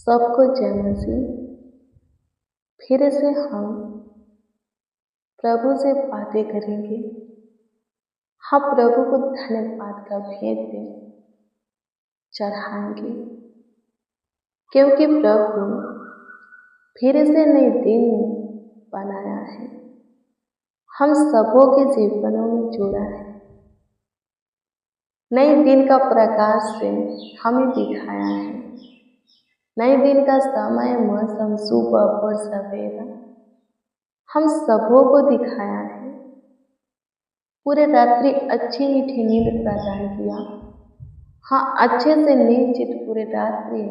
सबको जय मसीह। फिर से हम प्रभु से बातें करेंगे। हम प्रभु को धन्यवाद का भेंट चढ़ाएंगे, क्योंकि प्रभु फिर से नए दिन बनाया है, हम सबों के जीवनों में जोड़ा है। नए दिन का प्रकाश से हमें दिखाया है। नए दिन का समय, मौसम, सुबह और सवेरा हम सबों को दिखाया है। पूरे रात्रि अच्छी मीठी नींद प्रदान किया। हाँ, अच्छे से निश्चित पूरे रात्रि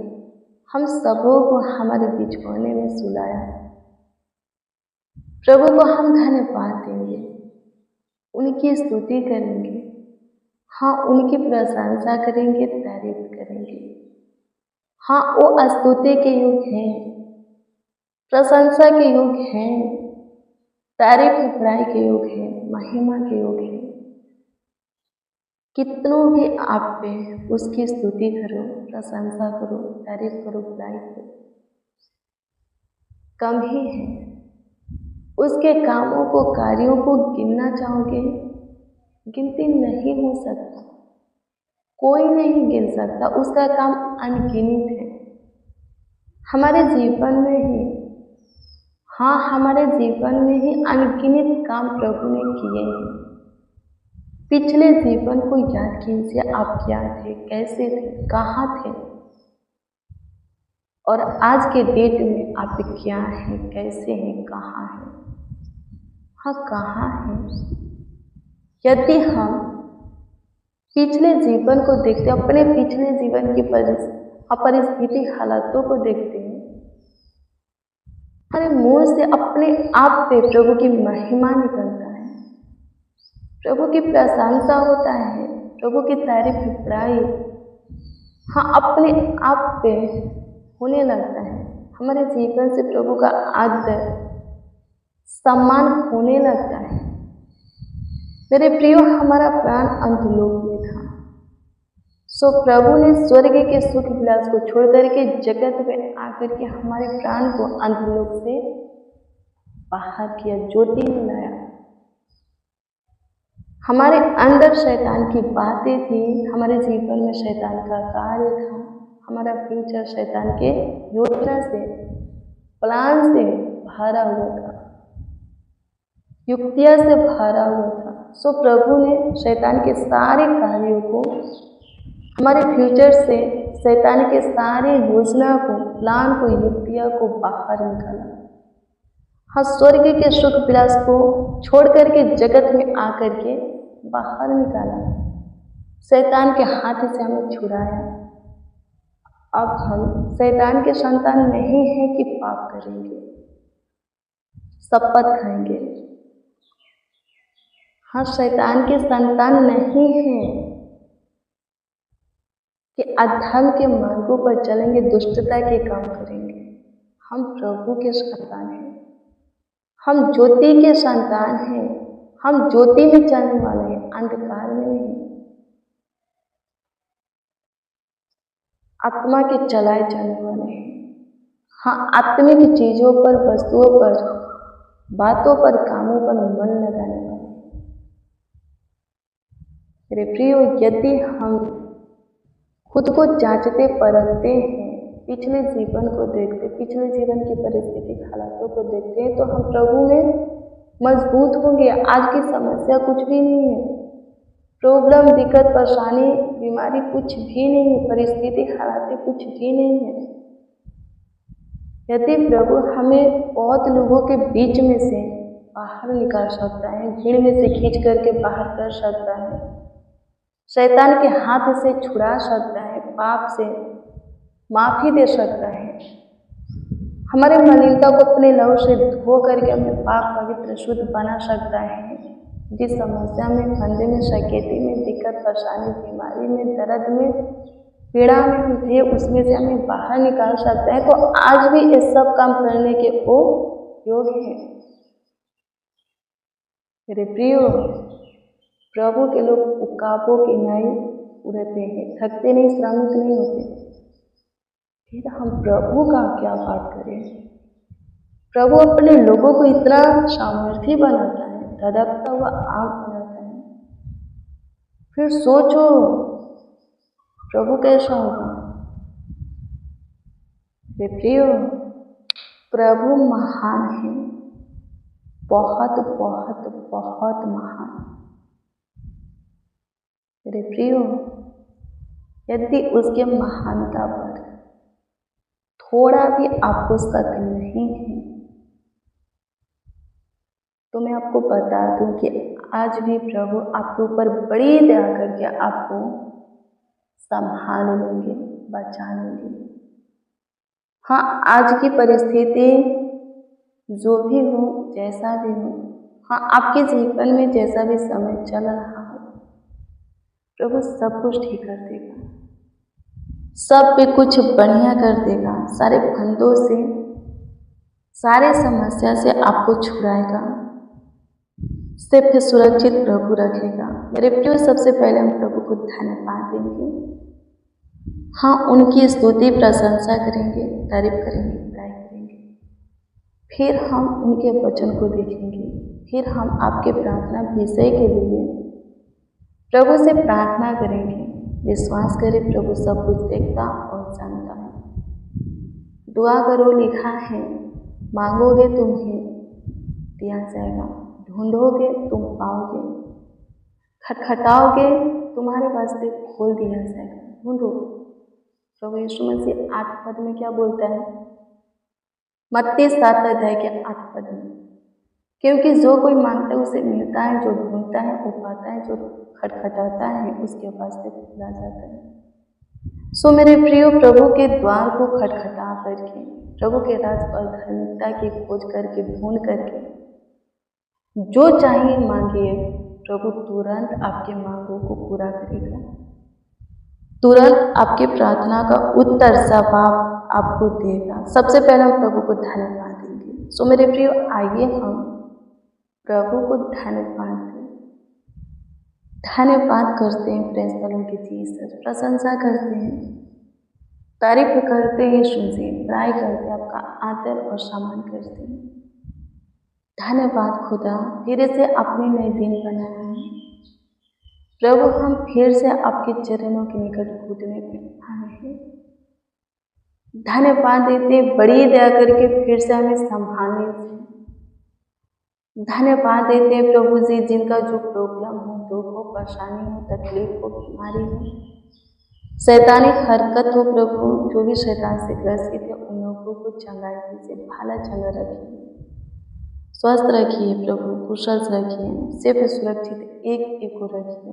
हम सबों को हमारे बिछौने में सुलाया। प्रभु को हम धन्यवाद देंगे, उनकी स्तुति करेंगे। हाँ, उनकी प्रशंसा करेंगे, तारीफ करेंगे। हाँ, वो स्तुति के युग हैं, प्रशंसा के युग हैं, तारीफ बड़ाई के युग है, महिमा के युग है। कितनों भी आप पे उसकी स्तुति करो, प्रशंसा करो, तारीफ करो, बड़ाई करो, कम ही है। उसके कामों को, कार्यों को गिनना चाहोगे, गिनती नहीं हो सकता, कोई नहीं गिन सकता। उसका काम अनगिनत है हमारे जीवन में ही। हाँ, हमारे जीवन में ही अनगिनत काम प्रभु ने किए हैं। पिछले जीवन को याद कीजिए, आप क्या थे, कैसे थे, कहाँ थे, और आज के डेट में आप क्या हैं, कैसे हैं, कहाँ हैं। हाँ, कहाँ हैं। यदि हम पिछले जीवन को देखते, अपने पिछले जीवन की परिस्थिति, हालातों को देखते हैं, हमारे मुंह से अपने आप पे प्रभु की महिमा निकलता है, प्रभु की प्रशंसा होता है, प्रभु की तारीफ, बड़ाई हाँ अपने आप पे होने लगता है। हमारे जीवन से प्रभु का आदर, सम्मान होने लगता है। मेरे प्रियो, हमारा प्राण अंतलोक में था, सो प्रभु ने स्वर्ग के सुख विलास को छोड़ करके जगत में आकर के हमारे प्राण को अंतलोक से बाहर किया, ज्योति में लाया। हमारे अंदर शैतान की बातें थी, हमारे जीवन में शैतान का कार्य था, हमारा फ्यूचर शैतान के योजना से, प्लान से भरा हुआ था, युक्तियां से भरा हुआ था। सो प्रभु ने शैतान के सारे कार्यों को, हमारे फ्यूचर से शैतान के सारे योजना को, प्लान को, युक्तियां को बाहर निकाला। हाँ, स्वर्ग के सुख विलास को छोड़ करके जगत में आकर के बाहर निकाला, शैतान के हाथ से हमें छुड़ाया। अब हम शैतान के संतान नहीं हैं कि पाप करेंगे, शपथ खाएंगे। हाँ, शैतान के संतान नहीं हैं कि अधर्म के मार्गों पर चलेंगे, दुष्टता के काम करेंगे। हम प्रभु के संतान हैं, हम ज्योति के संतान हैं, हम ज्योति में चलने वाले हैं, अंधकार में नहीं। आत्मा के चलाए जाने वाले हैं। हाँ, आत्मिक चीजों पर, वस्तुओं पर, बातों पर, कामों पर मन लगाने वाले हैं। मेरे प्रियो, यदि हम खुद को जांचते परखते हैं, पिछले जीवन को देखते, पिछले जीवन की परिस्थिति, हालातों को देखते हैं, तो हम प्रभु में मजबूत होंगे। आज की समस्या कुछ भी नहीं है, प्रॉब्लम, दिक्कत, परेशानी, बीमारी कुछ भी नहीं है, परिस्थिति, हालातें कुछ भी नहीं है। यदि प्रभु हमें बहुत लोगों के बीच में से बाहर निकाल सकता है, भीड़ में से खींच करके बाहर कर सकता है, शैतान के हाथ से छुड़ा सकता है, पाप से माफी दे सकता है, हमारे मलिनता को अपने लहू से धो करके हमें पाप, पवित्र, शुद्ध बना सकता है। जिस समस्या में, फंदे में, शकेती में, दिक्कत, परेशानी, बीमारी में, दर्द में, पीड़ा में हम थे, उसमें से हमें बाहर निकाल सकता है। तो आज भी ये सब काम करने के वो योग्य है। मेरे प्रियो, प्रभु के लोग उकाबों की नाई उड़ते हैं, थकते नहीं, श्रमिक नहीं होते। फिर हम प्रभु का क्या बात करें। प्रभु अपने लोगों को इतना सामर्थ्य बनाता है, धधकता हुआ आग बनाता है। फिर सोचो प्रभु कैसा होगा। प्रियो, प्रभु महान है, बहुत बहुत बहुत महान। मेरे प्रियो, यदि उसके महानता पर थोड़ा भी आपको शक नहीं है तो मैं आपको बता दूं कि आज भी प्रभु आपके ऊपर बड़ी दया करके आपको संभाल लेंगे, बचा लेंगे। हाँ, आज की परिस्थिति जो भी हो, जैसा भी हो, हाँ, आपके जीवन में जैसा भी समय चल रहा हो, प्रभु सब कुछ ठीक कर देगा, सब पे कुछ बढ़िया कर देगा। सारे फंदों से, सारे समस्या से आपको छुड़ाएगा, सिर्फ सुरक्षित प्रभु रखेगा। मेरे प्रिय, सबसे पहले हम प्रभु को धन्यवाद देंगे। हाँ, उनकी स्तुति प्रशंसा करेंगे, तारीफ करेंगे, बड़ाई करेंगे। फिर हम उनके वचन को देखेंगे। फिर हम आपके प्रार्थना विषय के लिए प्रभु से प्रार्थना करेंगे। विश्वास करें, प्रभु सब कुछ देखता और जानता है। दुआ करो, लिखा है, मांगोगे तुम्हें दिया जाएगा, ढूंढोगे तुम पाओगे, खटखटाओगे तुम्हारे वास्ते खोल दिया जाएगा। ढूंढो। प्रभु यीशु मसीह 8 पद में क्या बोलता है? मत्ती 7 अध्याय के 8 पद में, क्योंकि जो कोई मांगता है उसे मिलता है, जो ढूंढता है वो पाता है, जो खटखटाता है उसके वास्ते खोला जाता है। सो मेरे प्रियो, प्रभु के द्वार को खटखटा करके, प्रभु के राज और धार्मिकता की खोज करके, ढूंढ करके जो चाहिए मांगिए, प्रभु तुरंत आपके मांगों को पूरा करेगा, तुरंत आपकी प्रार्थना का उत्तर जवाब आपको देगा। सबसे पहले हम प्रभु को धन्यवाद देंगे। सो मेरे प्रियो, आइए हम प्रभु को धन्यवाद दें, धन्यवाद करते हैं। प्रेज़ द लॉर्ड जीसस, प्रशंसा करते हैं, तारीफ करते हैं, सुनते हैं, बड़ाई करते हैं, आपका आदर और सम्मान करते हैं। धन्यवाद खुदा, फिर से अपने नए दिन बनाया है। प्रभु, हम फिर से आपके चरणों के निकट घुटने पे आए हैं। धन्यवाद देते, बड़ी दया करके फिर से हमें संभालने से। धन्यवाद देते हैं प्रभु जी, जिनका जो प्रॉब्लम हो, दुख हो, परेशानी हो, तकलीफ हो, बीमारी हो, शैतानी हरकत हो, प्रभु जो भी शैतान से ग्रसित है उन लोगों को चंगाई से भाला चंगा रखिए, स्वस्थ रखिए प्रभु, कुशल रखिए, सिर्फ सुरक्षित एक को रखिए।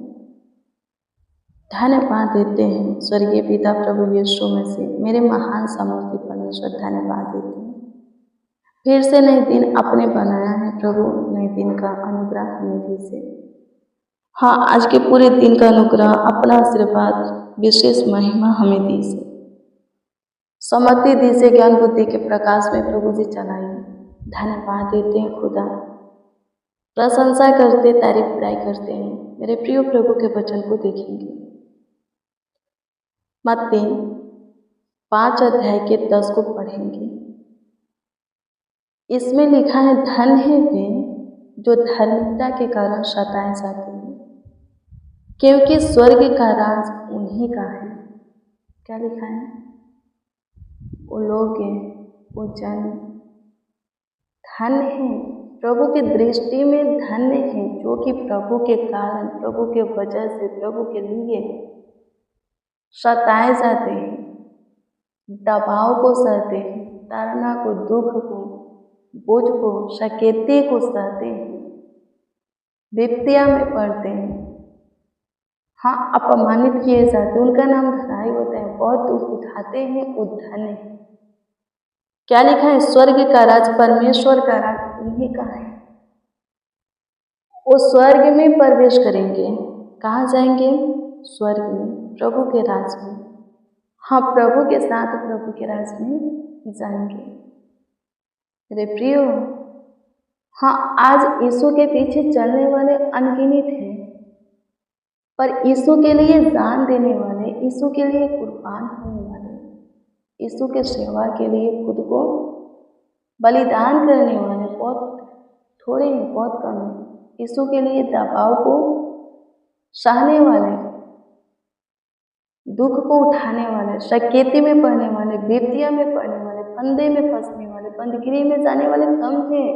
धन्यवाद देते हैं स्वर्गीय पिता प्रभु यीशु मसीह, मेरे महान सामर्थ्य परमेश्वर, धन्यवाद देते हैं। फिर से नए दिन आपने बनाया है प्रभु, नए दिन का अनुग्रह हमें दीजिए। हाँ, आज के पूरे दिन का अनुग्रह, अपना आशीर्वाद, विशेष महिमा हमें दीजिए, समझती दीजिए, ज्ञान बुद्धि के प्रकाश में प्रभु जी चलाइए। धन्यवाद देते हैं खुदा, प्रशंसा करते, तारीफ बड़ाई करते हैं। मेरे प्रिय प्रभु के वचन को देखेंगे। मत्ती 5 अध्याय के 10 को पढ़ेंगे। इसमें लिखा है, धन है वे जो धार्मिकता के कारण सताए जाते हैं, क्योंकि स्वर्ग का राज उन्हीं का है। क्या लिखा है? वो लोग हैं, वो जन धन है, प्रभु की दृष्टि में धन्य है, जो कि प्रभु के कारण, प्रभु के वजह से, प्रभु के लिए सताए जाते हैं, दबाव को सहते हैं, ताड़ना को, दुख को, बोझ को, शकेती को सहते हैं, विपत्तियां में पड़ते हैं, हाँ, अपमानित किए जाते हैं, उनका नाम धराई होता है, बहुत दुख उठाते हैं, वो धन्य है। क्या लिखा है? स्वर्ग का राज, परमेश्वर का राज उन्हीं का है। वो स्वर्ग में प्रवेश करेंगे। कहाँ जाएंगे? स्वर्ग में, प्रभु के राज में। हाँ, प्रभु के साथ प्रभु के राज में जाएंगे। मेरे प्रियो, हाँ, आज यीशु के पीछे चलने वाले अनगिनत हैं, पर यीशु के लिए जान देने वाले, यीशु के लिए कुर्बान होने वाले यीशु के सेवा के लिए खुद को बलिदान करने वाले बहुत थोड़े हैं, बहुत कम हैं। यीशु के लिए दबाव को सहने वाले, दुख को उठाने वाले, शकेती में पड़ने वाले, बेतिया में पड़ने वाले, फंदे में फंसने वाले, बंदगिरी में जाने वाले कम हैं।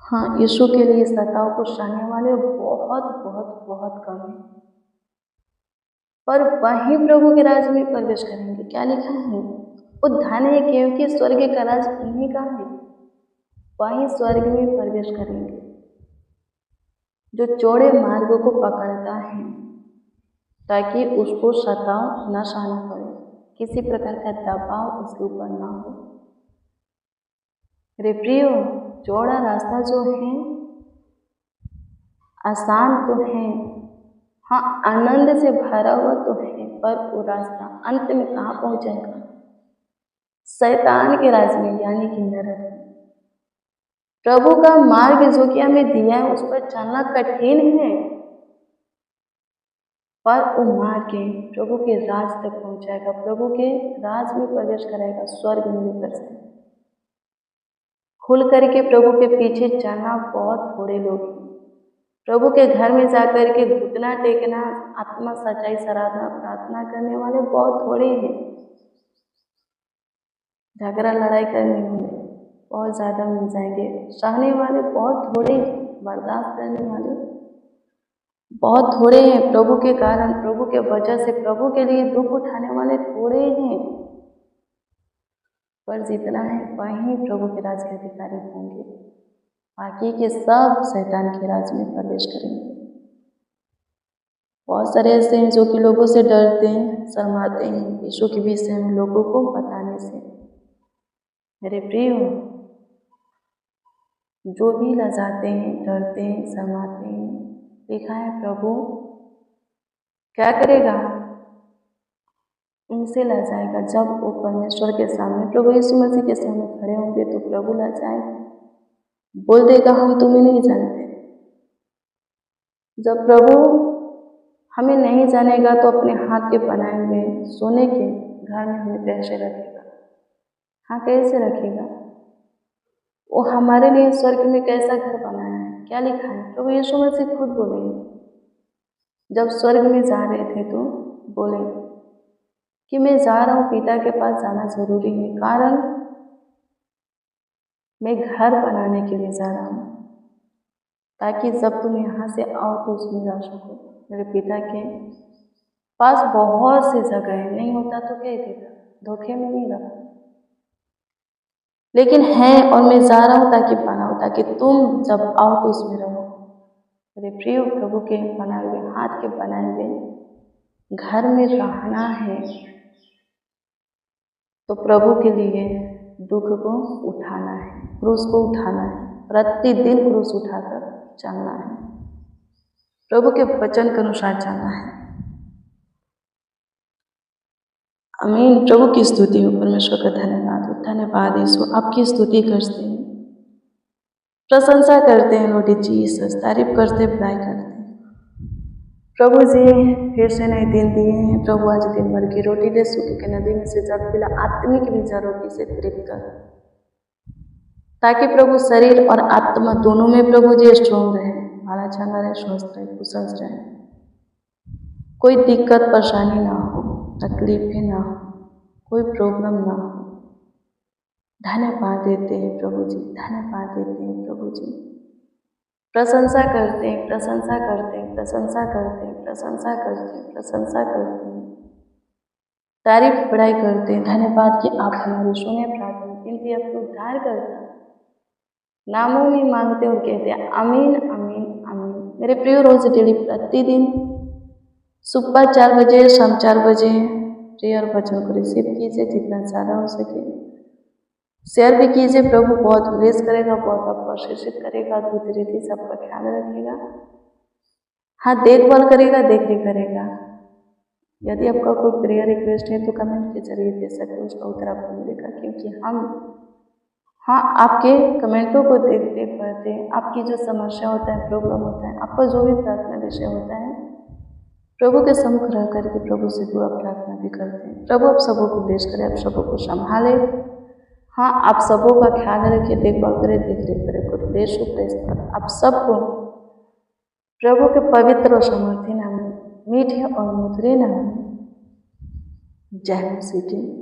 हाँ, यीशु के लिए सताव को सहने वाले बहुत बहुत बहुत कम हैं। पर वही प्रभु के राज में प्रवेश करेंगे। क्या लिखा है? उद्धान है क्योंकि स्वर्ग का राज इन्हीं का है, वही स्वर्ग में प्रवेश करेंगे। जो चौड़े मार्गों को पकड़ता है ताकि उसको सताव न सहना पड़े, किसी प्रकार का दबाव उसके ऊपर ना हो। मेरे प्रियो, चौड़ा रास्ता जो है आसान तो है, हाँ आनंद से भरा हुआ तो है, पर वो रास्ता अंत में कहाँ पहुँचेगा? शैतान के राज में, यानी कि नरक में। प्रभु का मार्ग जो कि हमें दिया है उस पर चलना कठिन है, पर वो मार्ग प्रभु के राज तक पहुँचाएगा, प्रभु के राज में प्रवेश कराएगा, स्वर्ग में लेकर से। खुल करके प्रभु के पीछे चलना बहुत थोड़े लोग हैं। प्रभु के घर में जाकर के घुटना टेकना, आत्मा सच्चाई सराधना प्रार्थना करने वाले बहुत थोड़े हैं। झगड़ा लड़ाई करने वाले बहुत ज़्यादा मिल जाएंगे, सहने वाले बहुत थोड़े हैं, बर्दाश्त करने वाले बहुत थोड़े हैं। प्रभु के कारण, प्रभु के वजह से, प्रभु के लिए दुख उठाने वाले थोड़े हैं। पर जितना है वही प्रभु के राज के अधिकारी होंगे, बाकी के सब शैतान के राज में प्रवेश करेंगे। बहुत सारे ऐसे हैं जो कि लोगों से डरते हैं, शर्माते हैं यीशु के विषय में लोगों को बताने से। मेरे प्रियो, जो भी लजाते हैं, डरते हैं, शर्माते हैं, लिखा है प्रभु क्या करेगा? उनसे लजाएगा। जब वो परमेश्वर के सामने, प्रभु यीशु मसीह के सामने खड़े होंगे तो प्रभु लजाएगा, बोल देगा हम तुम्हें नहीं जानते। जब प्रभु हमें नहीं जानेगा तो अपने हाथ के बनाए हुए सोने के घर में हमें कैसे रखेगा? हाँ, कैसे रखेगा? वो हमारे लिए स्वर्ग में कैसा घर बनाया है? क्या लिखा है? प्रभु यीशु मसीह खुद बोले, जब स्वर्ग में जा रहे थे तो बोले कि मैं जा रहा हूँ, पिता के पास जाना जरूरी है, कारण मैं घर बनाने के लिए जा रहा हूँ, ताकि जब तुम यहाँ से आओ तो उसमें जा सको। मेरे पिता के पास बहुत सी जगह है, नहीं होता तो कह देगा, धोखे में नहीं रखा, लेकिन है और मैं जा रहा हूँ ताकि बनाओ, ताकि तुम जब आओ तो उसमें रहो। मेरे प्रिय, प्रभु के बनाए हुए, हाथ के बनाए हुए घर में रहना है तो प्रभु के लिए दुख को उठाना है, क्रूस को उठाना है, प्रतिदिन क्रूस उठाकर चलना है, प्रभु के वचन के अनुसार चलना है। आमीन। प्रभु की स्तुति हो, परमेश्वर का धन्यवाद हो। धन्यवाद यीशु, आपकी स्तुति करते हैं, प्रशंसा करते हैं, लॉर्ड जीसस, तारीफ करते, बड़ाई करते हैं। प्रभु जी फिर से नए दिन दिए हैं प्रभु, आज दिन भर की रोटी दे, सूखे के नदी में से जल पिला, आत्मिक बीजा रोटी से तृप्त कर, ताकि प्रभु शरीर और आत्मा दोनों में प्रभु जी स्ट्रॉन्ग रहे, भला चंगा रहे, स्वस्थ रहे, कुशल रहे, कोई दिक्कत परेशानी ना हो, तकलीफें ना हो, कोई प्रॉब्लम ना हो। धन्यवाद देते हैं प्रभु जी, धन्यवाद देते हैं प्रभु जी, प्रशंसा करते हैं, प्रशंसा करते हैं, प्रशंसा करते हैं, प्रशंसा करते हैं, प्रशंसा करते हैं, तारीफ बड़ाई करते हैं। धन्यवाद कि आप हमारी सुने प्रार्थना, किंतु आपको उद्धार करता नामों में मांगते और कहते हैं आमीन, आमीन, आमीन। मेरे प्रिय, रोज डेली प्रतिदिन सुबह 4 बजे, शाम 4 बजे प्रेयर वचन को रिसीव कीजिए, जितना ज़्यादा हो सके शेयर भी कीजिए। प्रभु बहुत ब्लेस करेगा, बहुत आपको आशीषित करेगा, अद्भुत रीति से आपका ख्याल रखेगा, हाँ देखभाल करेगा, देख रेख करेगा। यदि आपका कोई प्रेयर रिक्वेस्ट है तो कमेंट के जरिए दे सकते हो, उसका उत्तर आपको मिलेगा, क्योंकि हम आपके कमेंटों को देखते पढ़ते, आपकी जो समस्या होता है, प्रॉब्लम होता है, आपका जो भी प्रार्थना विषय होता है, प्रभु के सम्मुख रह करके प्रभु से दुआ प्रार्थना भी करते हैं। प्रभु आप सबों को ब्लेस करें, आप सबों को संभाले। हाँ, आप सबों का ख्याल रखिए, देखभाल करें, देख रेख करें, कुछ देश आप सबको प्रभु के पवित्र और समर्थी नाम में, मीठे और मधुरे नाम में, जय मसीह की।